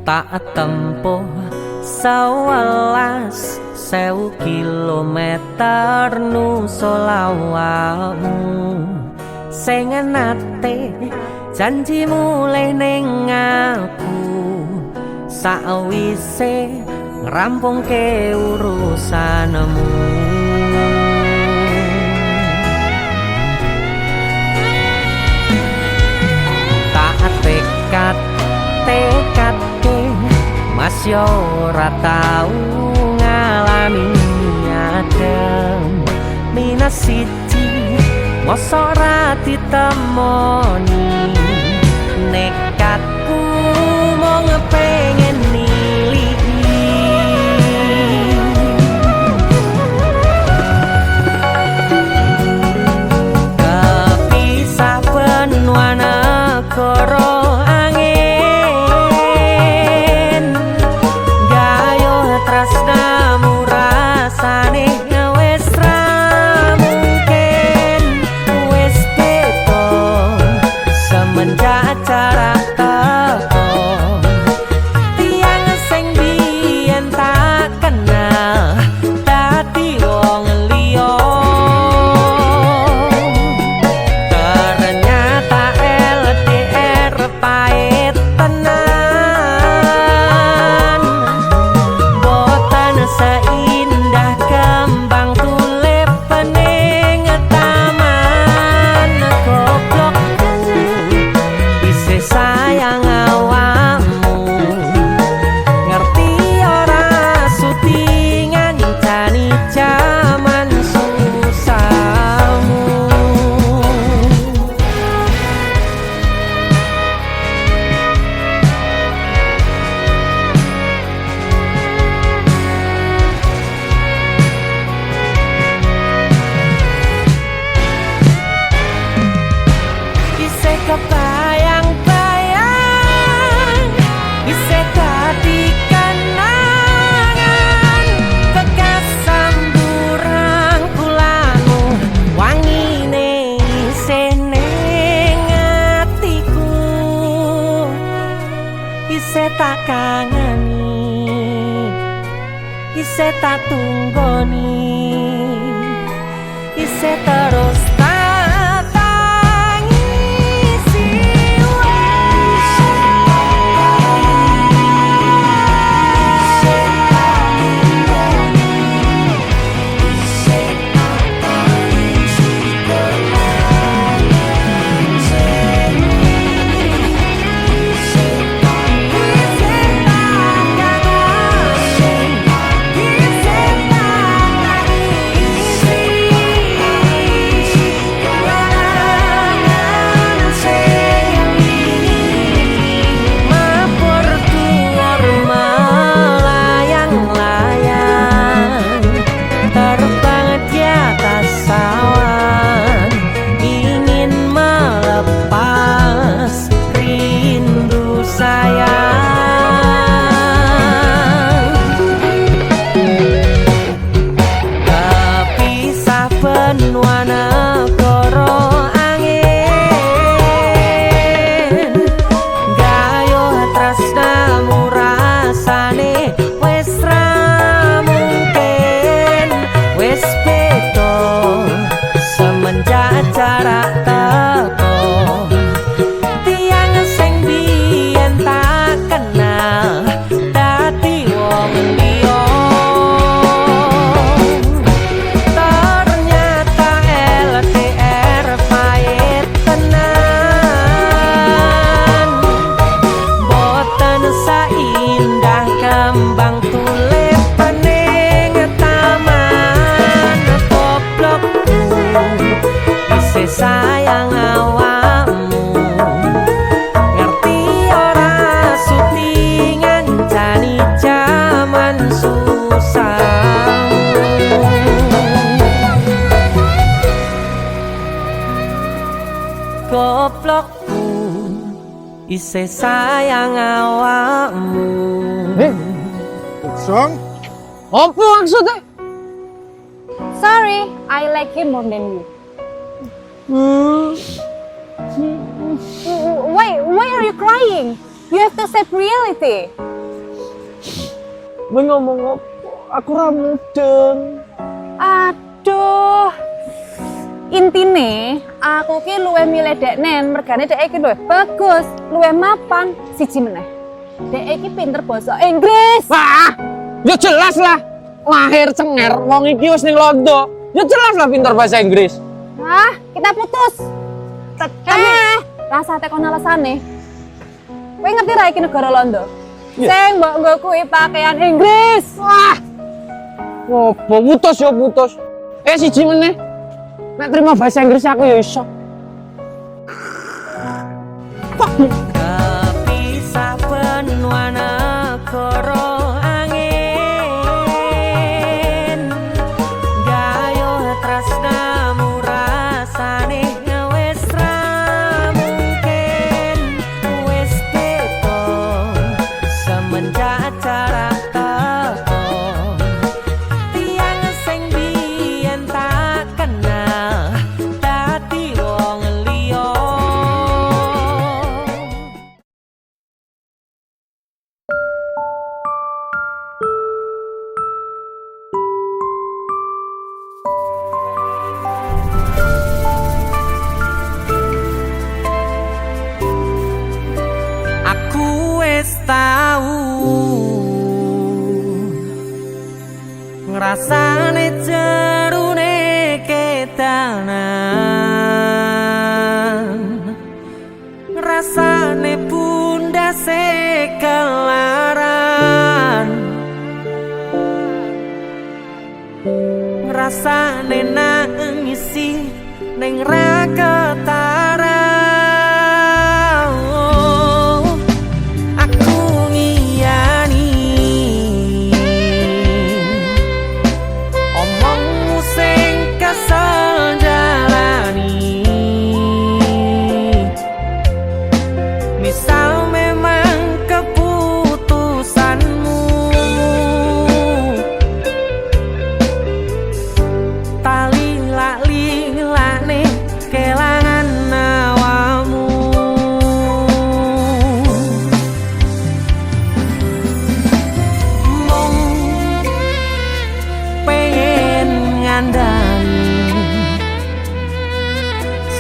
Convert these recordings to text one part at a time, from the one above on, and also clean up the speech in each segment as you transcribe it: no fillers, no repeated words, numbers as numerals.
tak tempuh 11.000 kilometer nusolawakmu sing nate janji mulai ning aku sawise ngrampungke urusanmu. Tak tekad-tekadke Mas yo ora tau ngalami adem minus siji mosok ora ditemoni nekatku mau ngepengen niliki kepisah benua negara tak kangani ise tak tunggoni ise terus tak tangisi goblokku ise sayang awakmu. What's wrong? Apa maksudnya? Sorry, I like him more than you. Why are you crying? You have to accept reality. Kowe ngomong apa? Aku ra mudeng. Aduh. Intine aku ki luwih milih deknen, mergane dek iki luwih bagus, luwih mapan, siji meneh. Dek iki pinter basa Inggris. Wah, ya jelas lah. Lahir cenger, wong iki wis ning Londo. Ya jelas lah pinter bahasa Inggris. Ah, kita putus. Rasa tekon alasane. Kowe ngerti ra iki negara Londo? Sing mbok nggo kuwi pakaian Inggris. Wah. Opo putus ya putus. Siji meneh. Nek terima bahasa Inggris aku ya iso. Kepisah benua negara angin, gayuh tresnamu rasane wis ra mungkin, wis beda semenjak jarak teko. Tiang sing biyen tak kenal dadi wong liya. Aku wis tau ngrasane jerone kedanan, ngrasane pundase kelaran, ngrasane nangisi ning ra ketara. Aku ngiyani omongmu sing kesel jalani. Misal memang keputusanmu tali lali-lane kelangan awamu. Mong pengen ngandani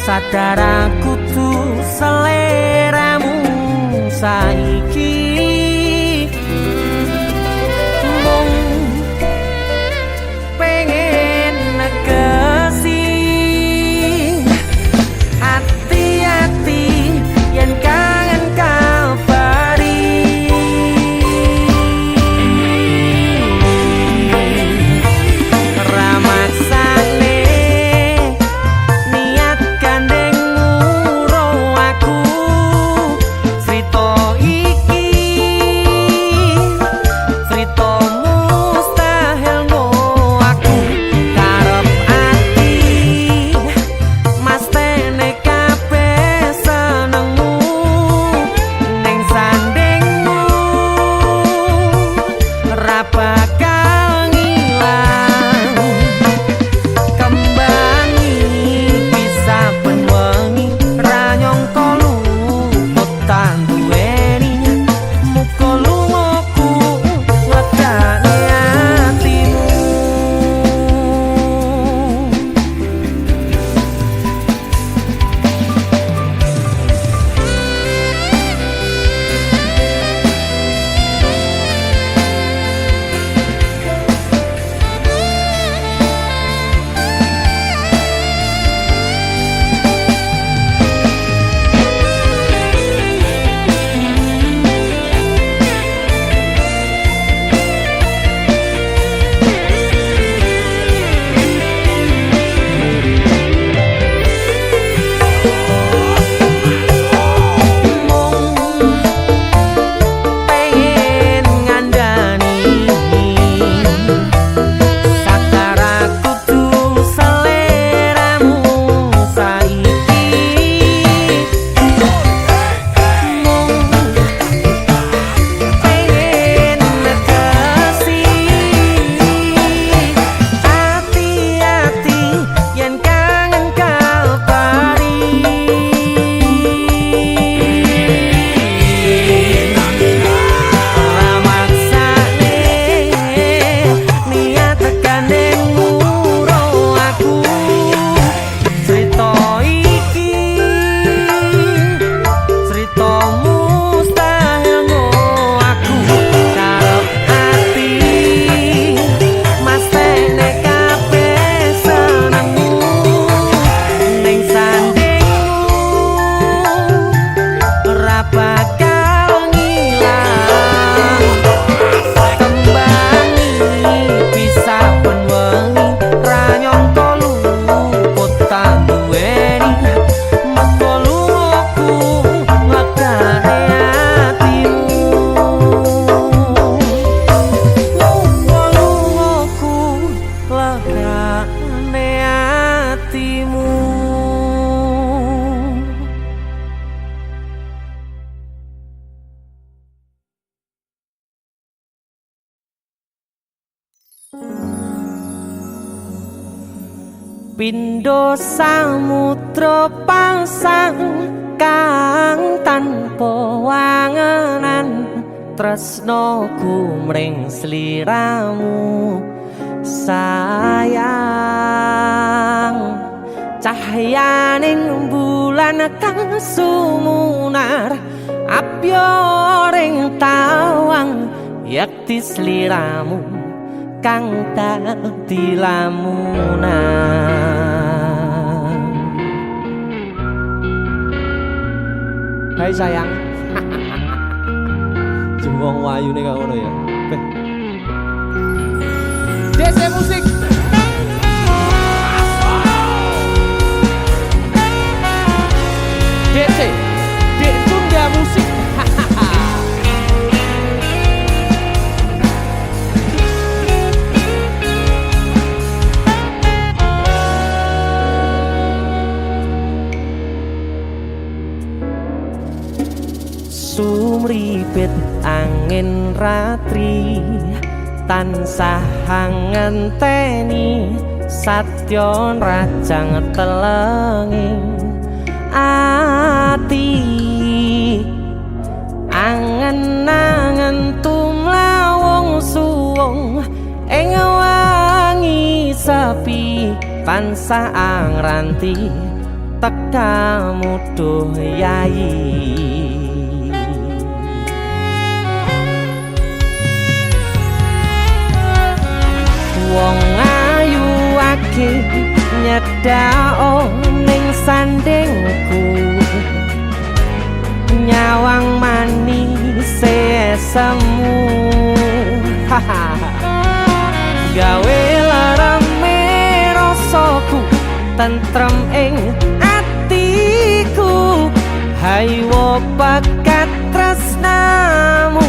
sadar aku tuh seleramu saiki. Mong pengen negesi hati-hati yen kangen kabari. Ramaksane niat gandengmu Pindho samudra pasang kang tanpa wangenan tresnoku mring sliramu sayang cahyaning bulan kang sumunar apyoring tawang yakti sliramu kang dadi lamunan. Hai sayang. Jengwong wayune kok ngono ya. DC musik. DC. Dek Tunda musik. Sumripit angin ratri tansah ngenteni satya rajang telenging ati angen-angen tumlawung suwung ing wangi sepi tansah angranti tekamu duh yayi. Wong ayu ake nyedhak ning sandingku nyawang manis semu gawe larame rasaku tentrem ing atiku haywo bakat tresnamu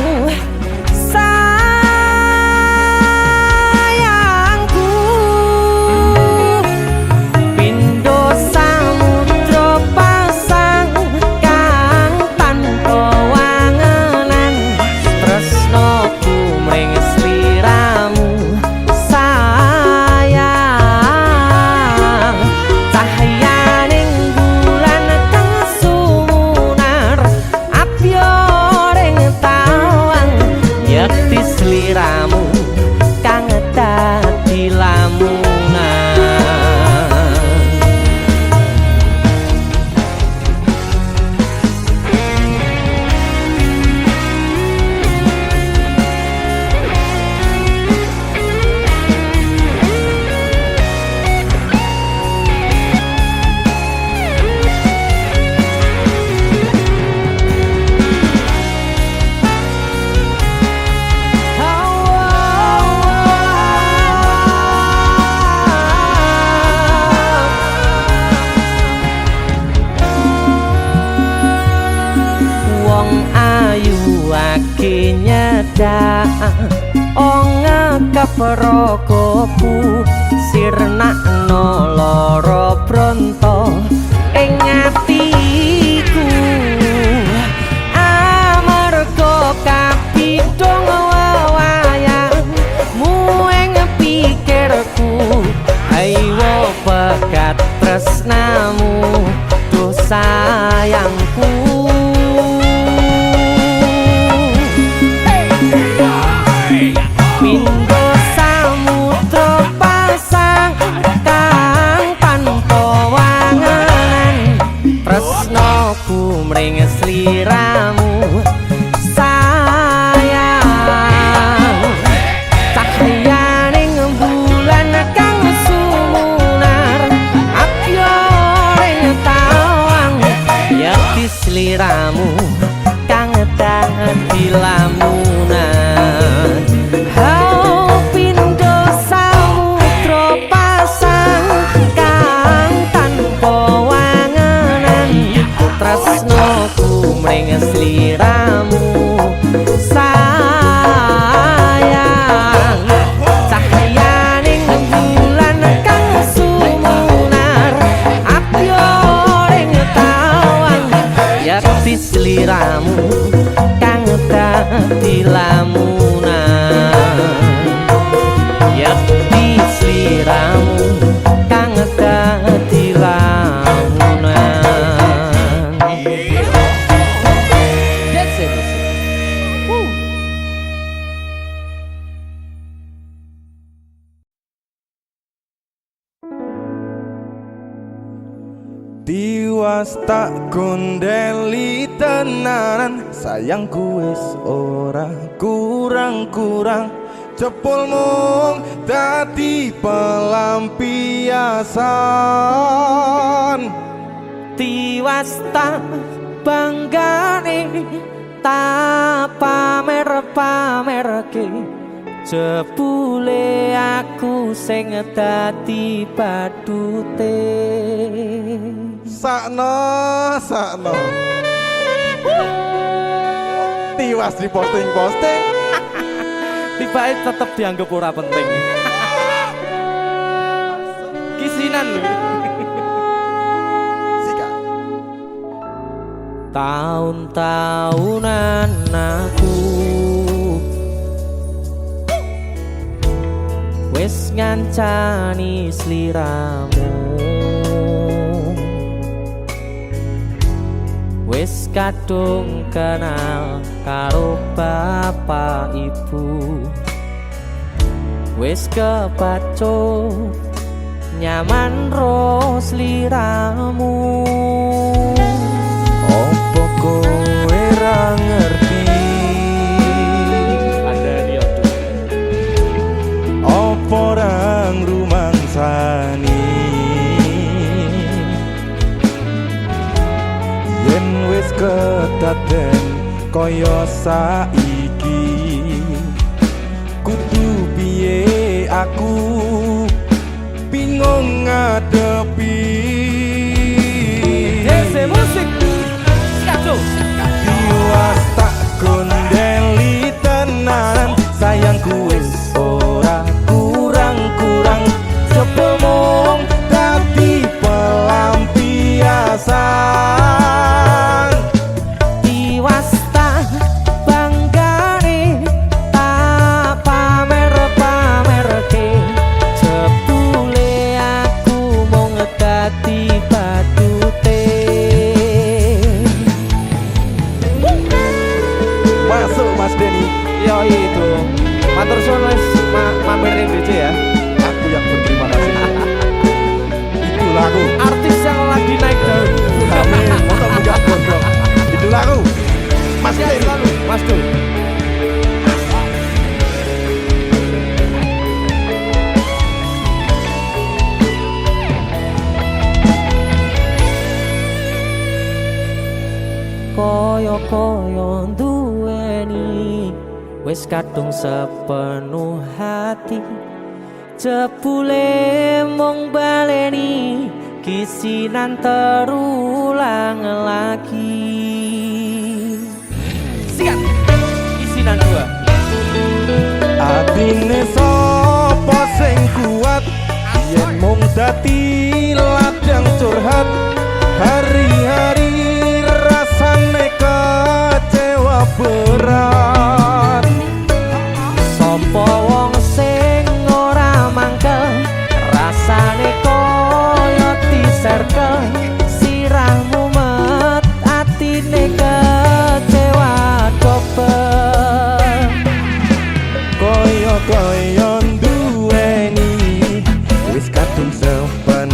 Prokopu sirnakno lara bronto ing atiku amarga kapidhong wewayangmu ing pikirku haywo bakat tresnamu duh sayangku. Mring sliramu sayang cahyaning bulan kang sumunar apyoring tawang yakti sliramu kang dadi lamunan. Hau pindho samudra pasang kang tanpa tresnoku mring sliramu sayang cahyaning bulan kang sumunar apyoring tawang yakti sliramu kang dadi lamunan. Tiwas tak gondeli tenanan, sayangku wis ora kurang-kurang. Jepul mung dadi pelampiasan. Tiwas tak banggane tak pamer-pamerke, jebule aku sing dadi badute. Sakno Tiwas di posting-posting, Tibae tetep dianggap ora penting. Kisinan lho. Sika. Tahun-tahunan aku wis ngancani sliramu, wis kadung kenal karo bapak ibu, wis kepacut nyaman ro sliramu. Opo kowe ra ngerti? Andani Opo ra ngrumangsani? Yen wis kedaden kaya saiki, kudu piye aku bingung ngadepi. Dese musik Skato. Tiwas tak gondeli tenan, sayangku wis ora kurang-kurang. Jebul mung dadi pelampiasan. Tiwas tak banggane tak pamer-pamerke, jebule aku mung dadi badute. Masuk Mas Denny. Yo itu matur suwun wis mamerin DC ya. Aku yang berterima kasih. Itulah aku. Artis yang lagi naik daun. Amin. Masa muda gondrong. Itulah aku. Mas Sehat Denny. selalu, Mas Dul. Koyo-koyo duweni wis kadung sepenuh hati, jebule mung baleni kisinan terulang lagi. Sikat kisinan dua. Atine sapa sing kuat, yen mung dadi ladang curhat. Hari-hari rasane kecewa berat. Sopo wong sing ora mangkel, rasane koyo diserkel. Sirahmu met atine kecewa dobel. Koyo-koyo duweni wis kadung sepen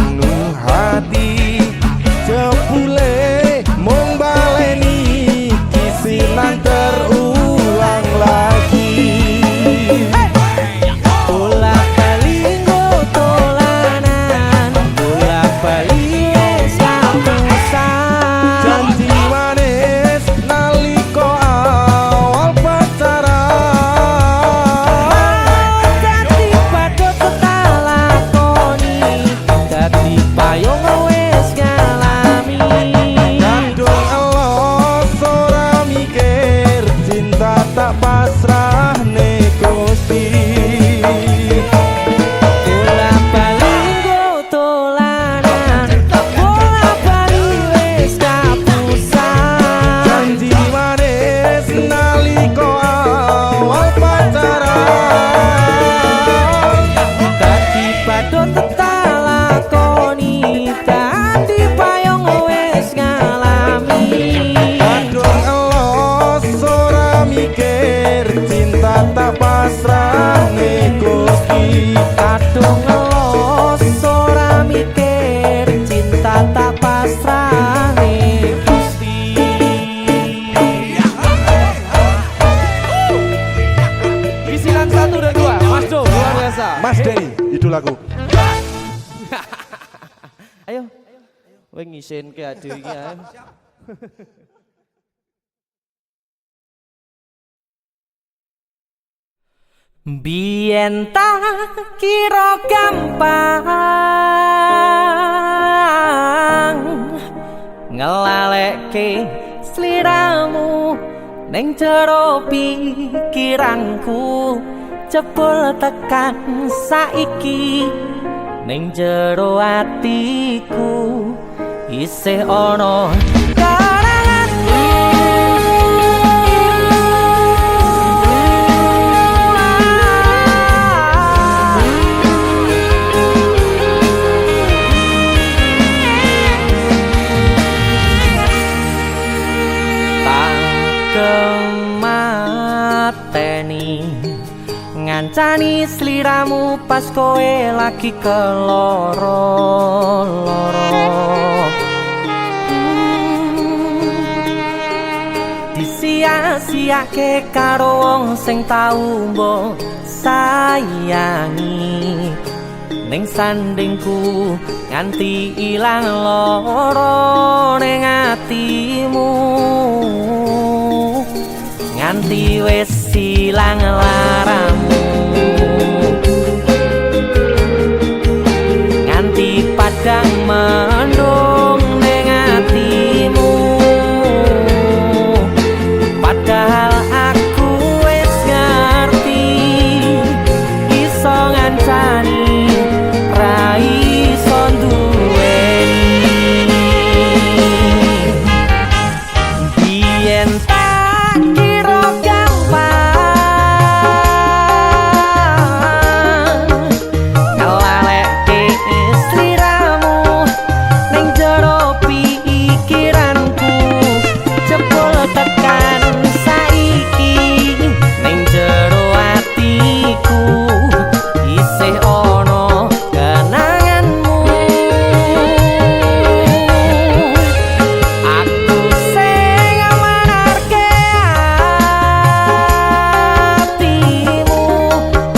Mas Denny, idolaku. Ayo. Kowe ngisinke ade iki ae. Biyen tak kira gampang ngelalekke sliramu ning jero pikiranku jebul tekan saiki ning jero atiku isih ana karanganmu. Kemateni ngancani sliramu pas kowe lagi keloro-loro. Disia-siake karo wong sing tau mbok sayangi ning sandingku nganti ilang loro ning atimu nganti wis ilang laramu nganti padang mendung ning atimu padahal aku wis ngerti iso ngancani ra iso duweni biyen tak kira gampang ngelalekke sliramu ning jero pikiranku jebul tekan saiki ning jero atiku isih ana kenanganmu. Aku sing manarke atimu,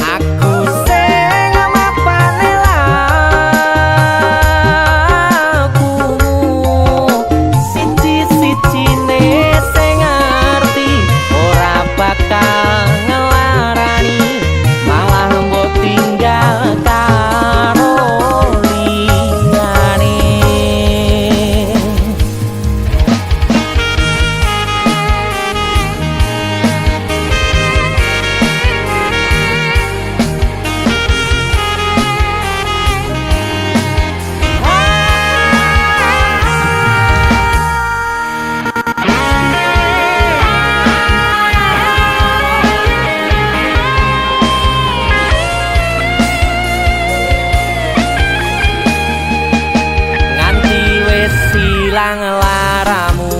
aku sing mapane lakumu, siji-sijine sing ngerti ora bakal ngelarani malah mbok tinggal karo liyane. Nganti wis ilang laramu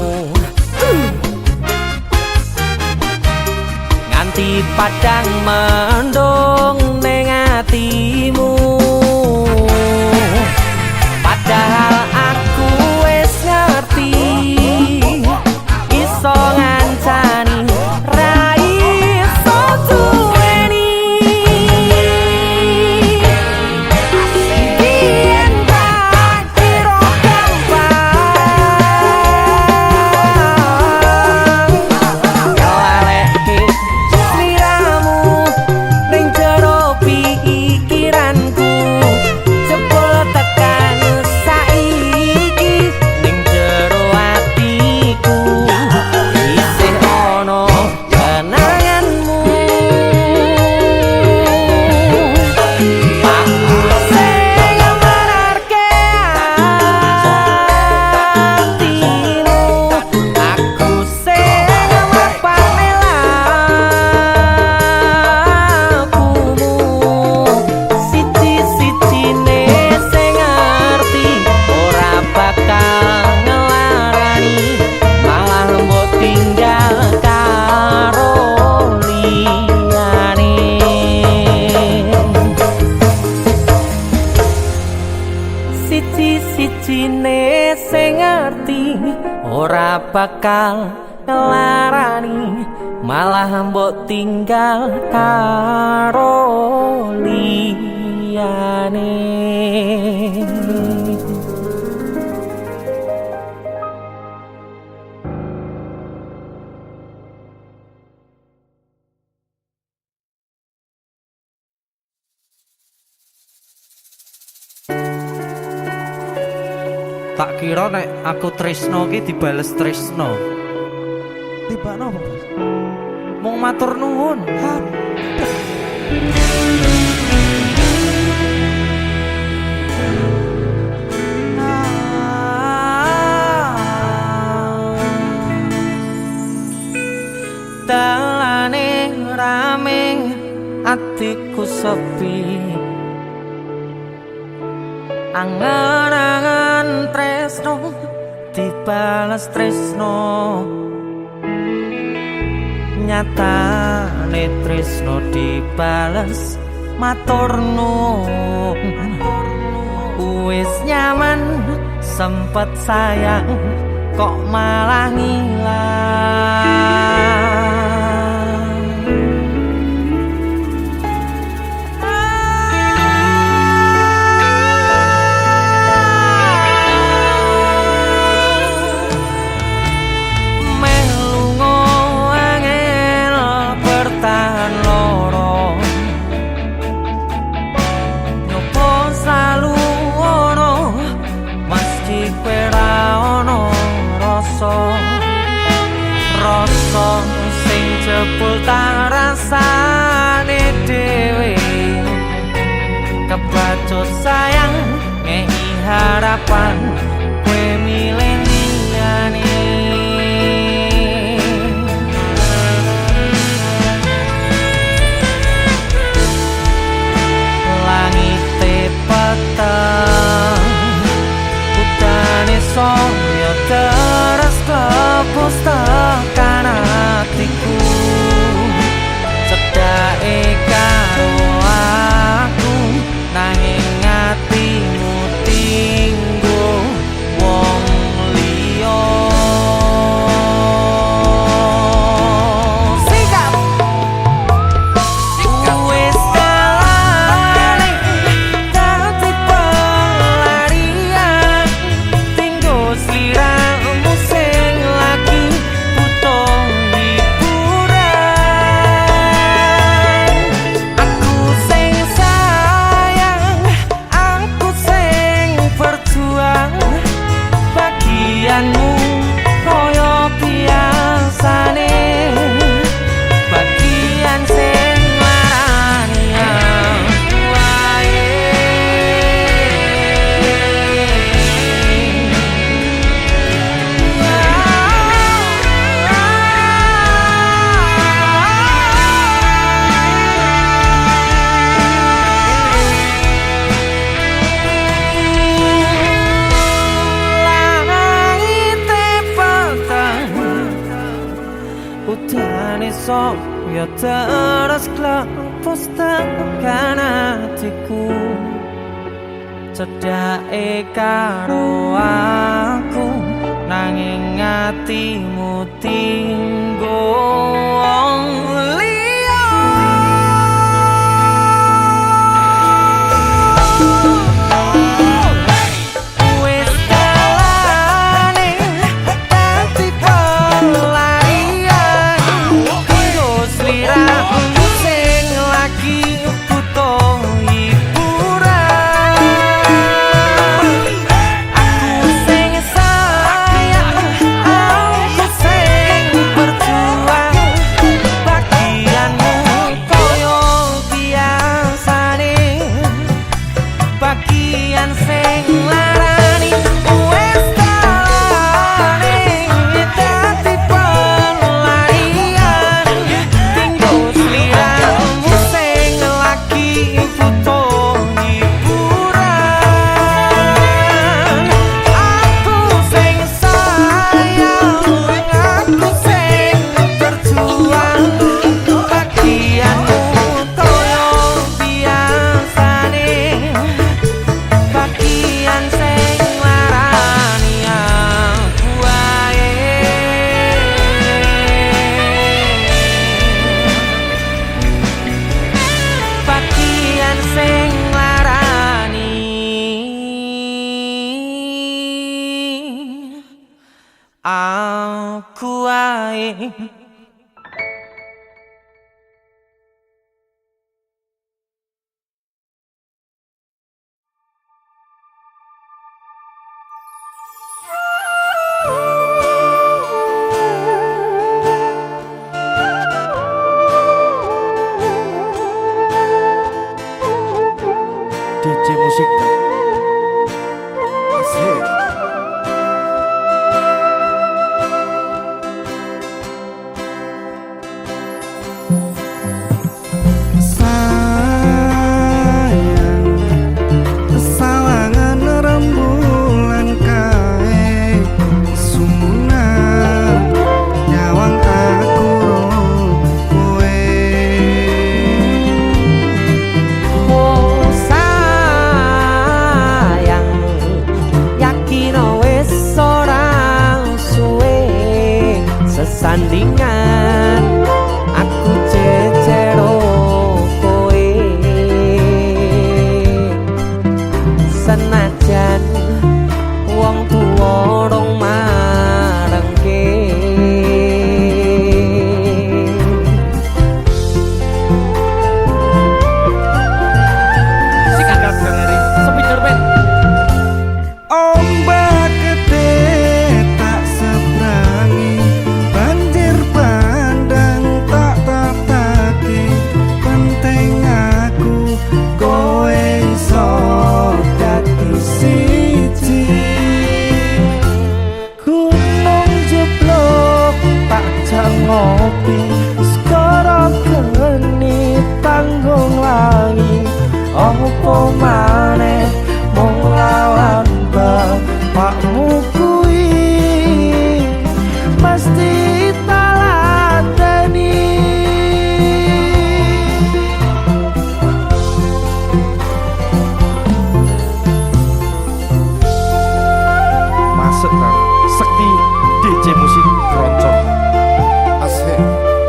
nganti padang mendung ning atimu padahal aku wis ngerti iso ngancani ra iso duweni biyen tak kira gampang ngelalekke sliramu ning jero pikiranku jebul tekan saiki ning jero atiku isih ana kenanganmu. Aku sing manarke atimu, aku sing mapane lakumu, siji-sijine sing ngerti ora bakal ngelarani malah mbok tinggal karo liyane. Siji-sijine sing ngerti ora bakal ngelarani malah mbok tinggal karo liyane. liyane. Tak kira nek aku tresno ki dibales tresno. Tiba apa, Bos? Mung matur nuwun. Dalane rame atiku sepi, angan-angan tresno dibalas tresno, nyatane tresno dibalas matur nuwun. Wis nyaman sempet sayang kok malah ngilang. Rasa sing jebul tak rasane dhewe, kebacut sayang ngehi harapan kowe milih liyane. Langite peteng udane saya terus klepus tekan hatiku, cedake karo aku nanging atimu tinggo wong liya. Sikap wis kalane dadi pelarian, tinggo sliramu sing lagi butuh hiburan. Aku sing sayang, aku sing berjuang, bagianmu koyo biasane, bagian sing larani wae. Langite peteng udane saya terus klepus tekan hatiku, cedake karo aku nanging atimu tinggo wong liya. Wis kalane dadi pelarian, tinggo sliramu sing lagi butuh hiburan. Aku sing sayang, aku sing berjuang, DJ musik asik. Sayang sawangan rembulan kae sumunan nyawang aku ro kowe. Oh sayang, yakin wis ora suwe sesandingan aku jejero kowe. Senajan wong tuwa rong marengke, Sikat Gangeri. Spiderman. Ombak gede tak seberangi, banjir bandang tak tataki. Penting aku kowe iso dadi siji. Gunung jeblok tak jangopi, skoro geni tanggung langi. Opo maneh mung lawan bapakmu kuwi, mesti taladeni. Masuk kan sekti DJ musik keroncong asik.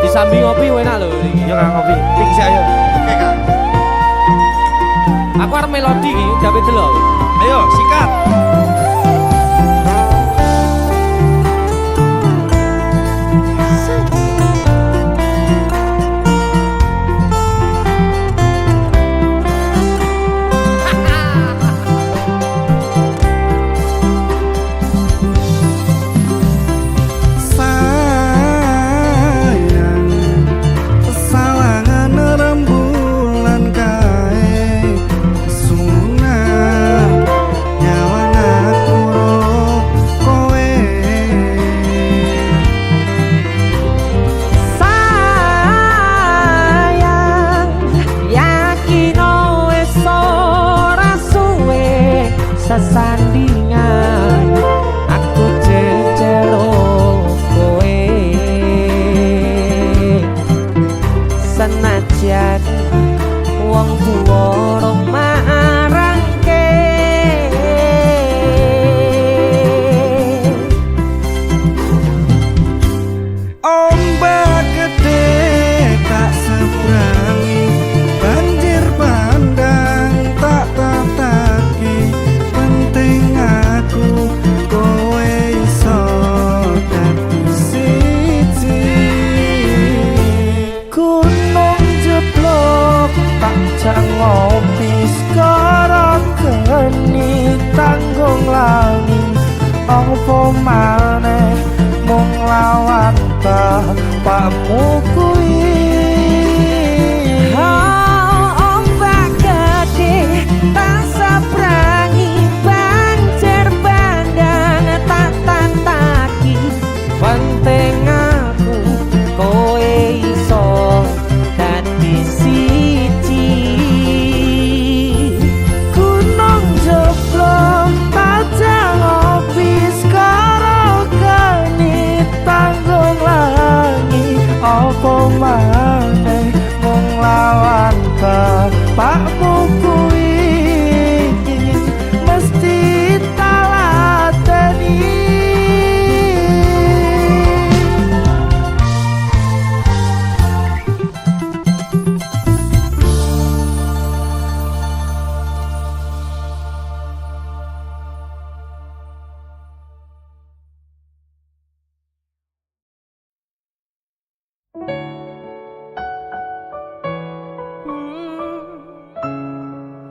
Disambi ngopi enak lho iki. Ya nggak ngopi ping sih ayo. Oke kak. Aku arep melodi iki gawe delok. Ayo sikat. Sayang sawangan rembulan kae sumunan nyawang aku ro kowe. sayang, yakin wis ora suwe sesandingan aku jejero kowe. Senajan wong tuwa rong marengke, Ombak gede tak seberangi, banjir bandang tak tataki. Penting aku kowe iso dadi siji. Gunung jeblok tak jangopi, skoro geni tanggung langi. Opo maneh mung lawan bapakmu kuwi. ombak gede tak sabrangi, banjir bandang tak tataki. Penting aku kowe iso dadi siji. Gunung jeblok tak jangopi, skoro geni tanggung langi. Opo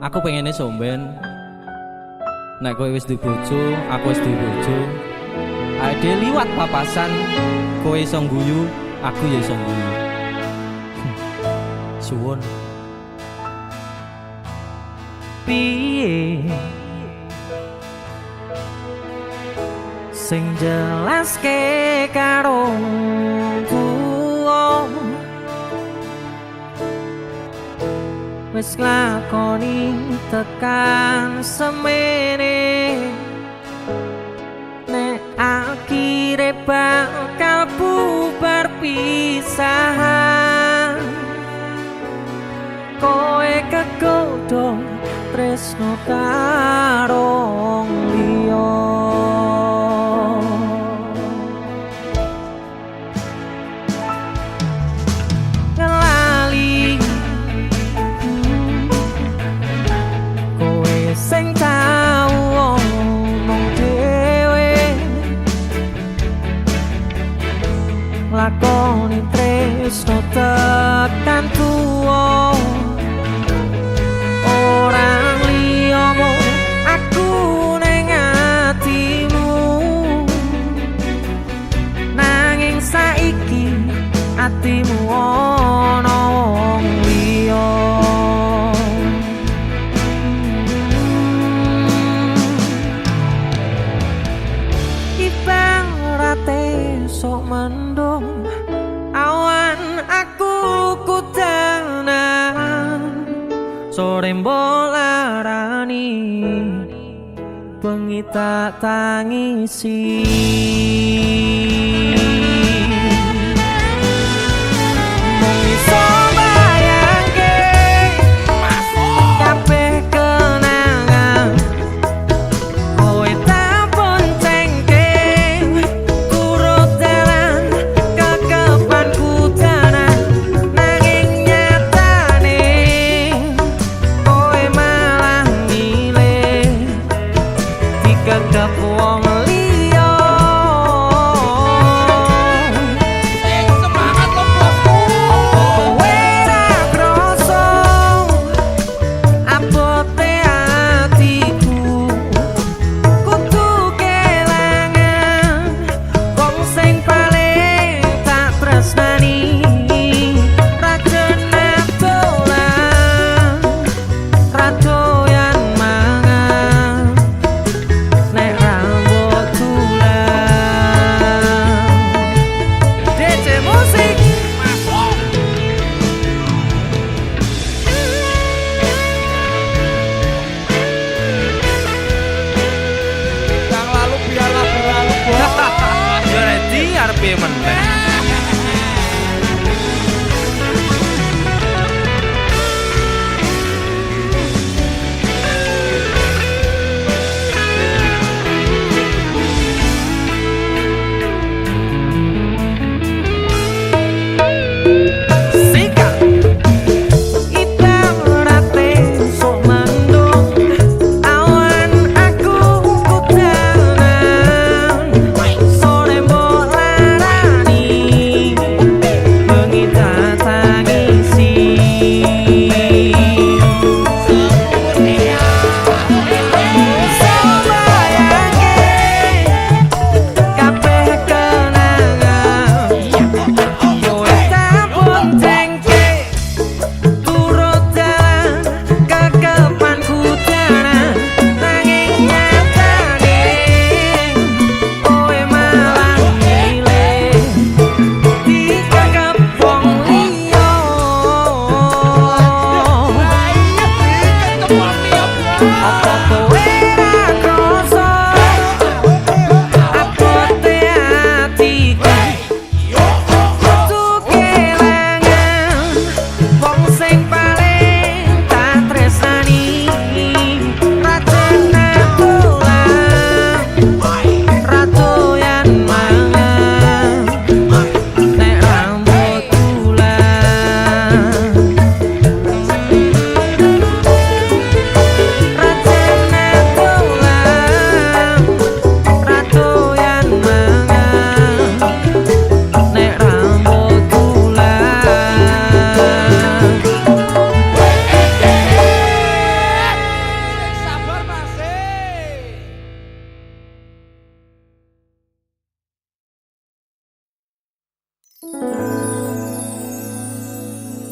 Aku pengennya somben. Nek kowe wis duwe bojo, aku wis duwe bojo. Ade liwat papasan, kowe iso guyu, aku ya iso guyu. Suwun. Piye? Sing jelaske karo kuwo wis lakoni tekan semene nek akhire bakal bubar pisahan kowe kegodhong tresno karo liya ngelali kowe sing tau omong dhewe lakoni tresno tekan tuwa orang liyamu aku ning atimu nanging saiki atimu ana wong liya ibarate sok mendung awan aku kudanan sore mbolarani bengi tak tangisi mung iso bayangke kabeh kenangan kowe tak boncengke turut dalan kekepanku danan nanging nyatane kowe malah milih dikegep wong liya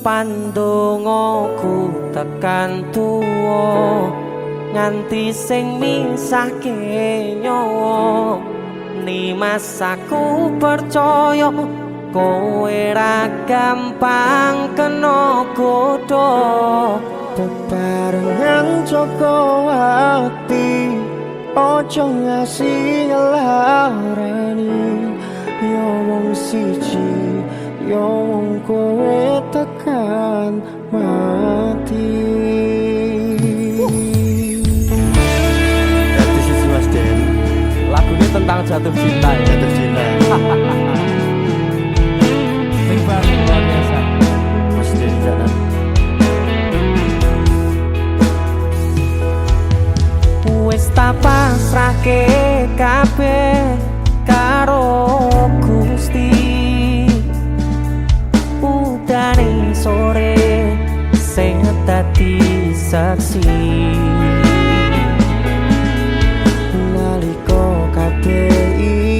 pandongaku tekan tuwa nganti sing misahke nyawa Nimas aku percaya kowe ra gampang kena godha bebarengan Joko ati ojo ngasih ngelarani yo wong siji yo wong kowe tekan mati. Jadi sisi Mas Den. Lagu ini tentang jatuh cinta ya. Jatuh cinta. Luar biasa. Mas Den sana. Wis tak pasrahke kabeh karo Gusti udane sore sing dadi saksi Nalika kabeh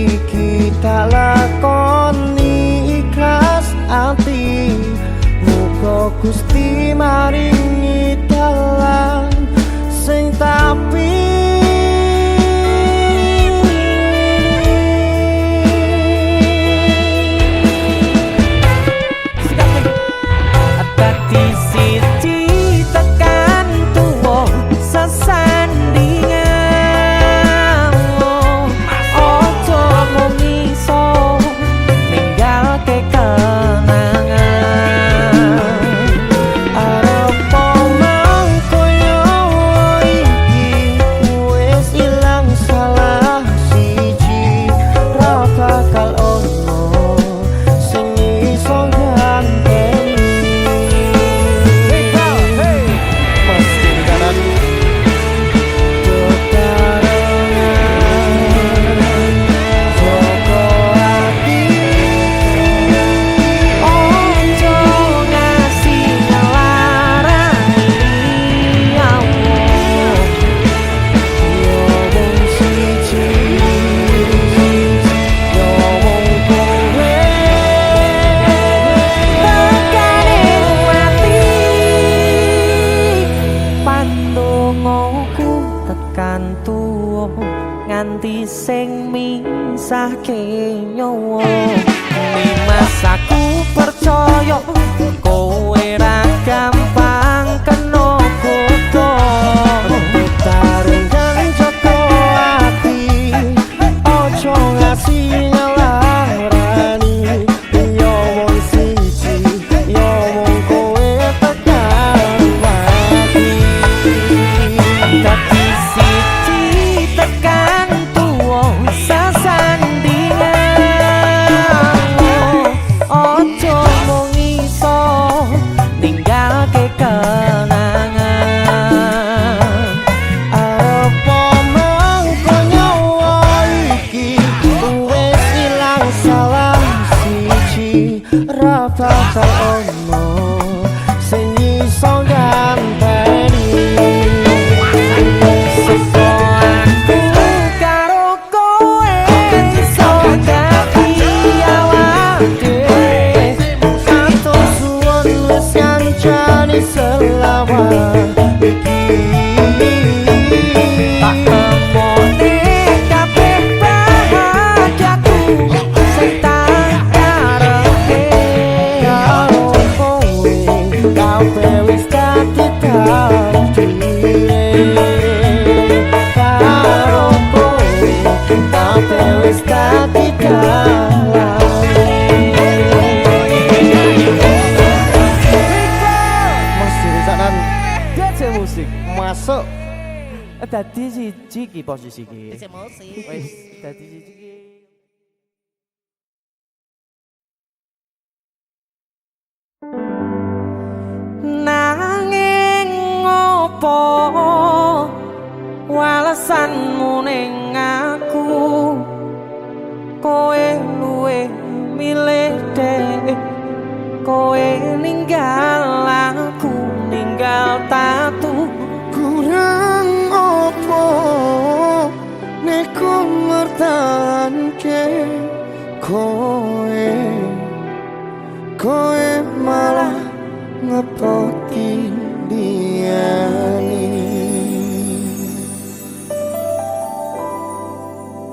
iki tak lakoni ikhlas ati muga Gusti maringi dalan sing tapi dadi siji tekan tuwa sesandingan ojo mung iso ninggalke kenangan arep mangkoyo iki wis ilang salah siji ra bakal ono sing iso ganteni. Mas Den kanan. ojo ngasih ngelarani pandongaku tekan tuwa nganti sing misahke nyawa Nimas aku percaya kowe ra gampang kena godha Tarengan Joko ati ojo ngasih ngelarani yo wong siji yo wong kowe tekan mati. dadi siji tekan tuwa sesandingan ojo mung iso ninggalke kenangan Arep mangko nyawa iki wis ilang salah siji ra bakal ono sing iso ganteni. Aku karo kowe iso dadi awake dhewe Atur suwun wis kancani selawat iki tak temone kabeh bahagiaku sing tak karepe karo kowe kabeh wis dadi takdire karo kowe kabeh wis dadi Mas Den kanan. DC musik masuk. Dadi siji ki posisi ki. Wis dadi siji ki. nanging ngopo walesanmu ning aku kowe luwe milih dek kowe ninggal aku ninggal tatu kurang opo neko mertahanke kowe malah poki diani.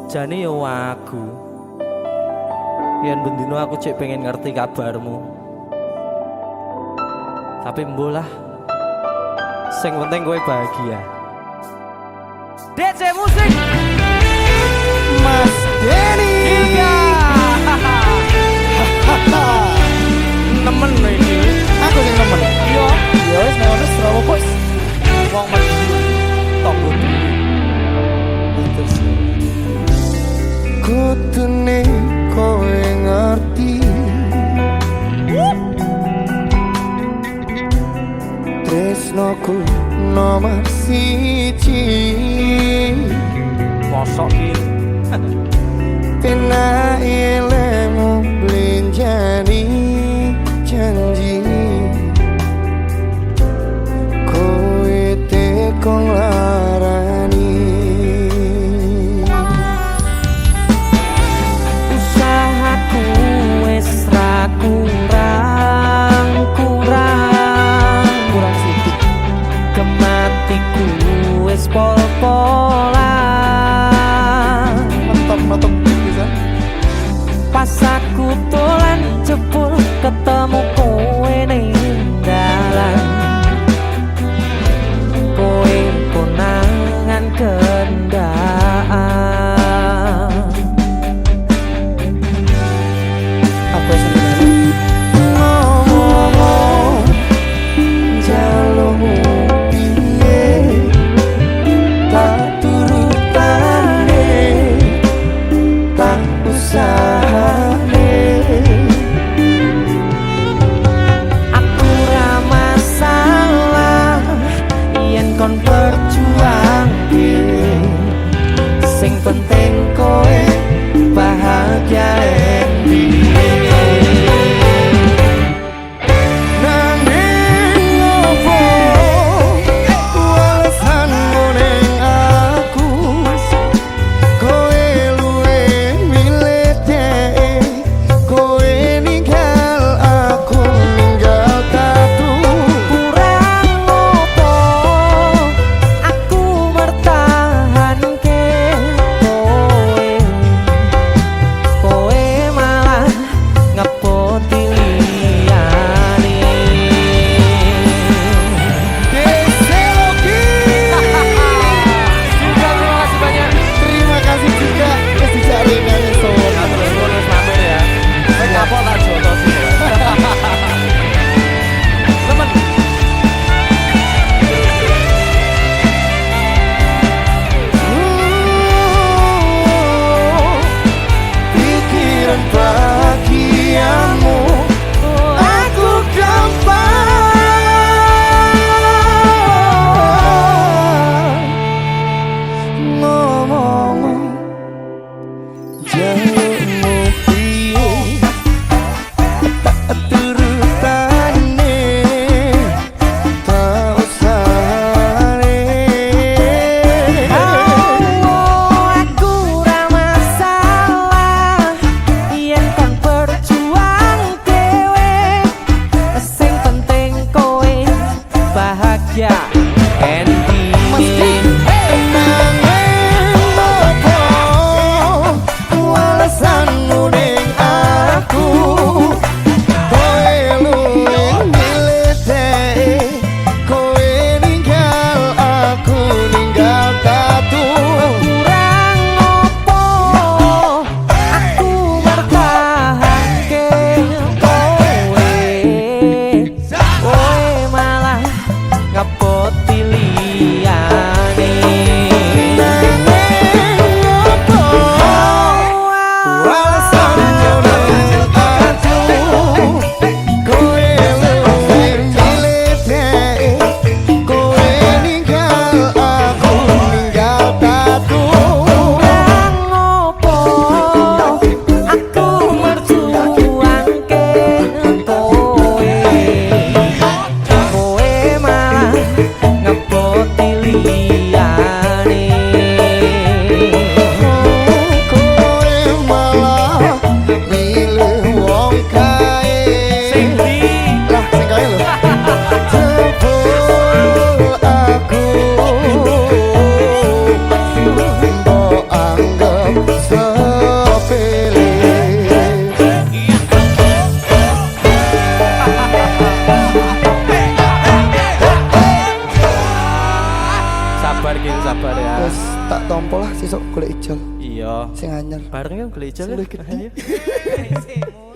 Jane yo aku yen bendino aku cek pengen ngerti kabarmu, tapi mbolah sing penting kowe bahagia. DC Musik Mas Denny nemen lho iki. Aku sing nemen. Iya. Ya wis nek ono Srawa bos. Wong mati tonggo dhewe. Terus kutune kowe ngerti. Tresnoku nomor siji. Mosok iki. Pena ilmu blenjani janji kowe tekong larani. Usahaku wis ra kurang sithik, kematiku wis pol-polan. Mentok bisa. Pas aku dolan jebul ketemu kowe ning dalan, kowe konangan kendaan. Apa sebenarnya? Ngomong jalurmu piye, tak turutane, tak usahane. Aku ra masalah yen kon berjuang sing penting kowe bahagia Nanging opo alasanmu ning aku, kowe luwe milih dhek, kowe ninggal aku ninggal tatu. kurang opo aku mertahanke kowe malah ngepoti liyane. Deseloki. Juga terima kasih banyak. Terima kasih juga wis dicari nang iso. Terus bonus mampir ya. Saya kapok tak jotos sih. Temen. Pikiran bahagiamu aku gampang ngomong jalurmu piye, tak turutane, tak usahane. Aku ra masalah yen kon berjuang dhewe, sing penting kowe bahagia. Mesti nanging opo alasanmu ning aku, kowe luwe milih dhek, kowe ninggal aku ninggal tatu. Kurang opo aku bertahanke kowe malah ngepot sabar ya. Wes tak tompo lah sesuk golek ijol Iya. sing anyar. Bareng ya golek ijol. Sing Ya. luwih gede. Ayo.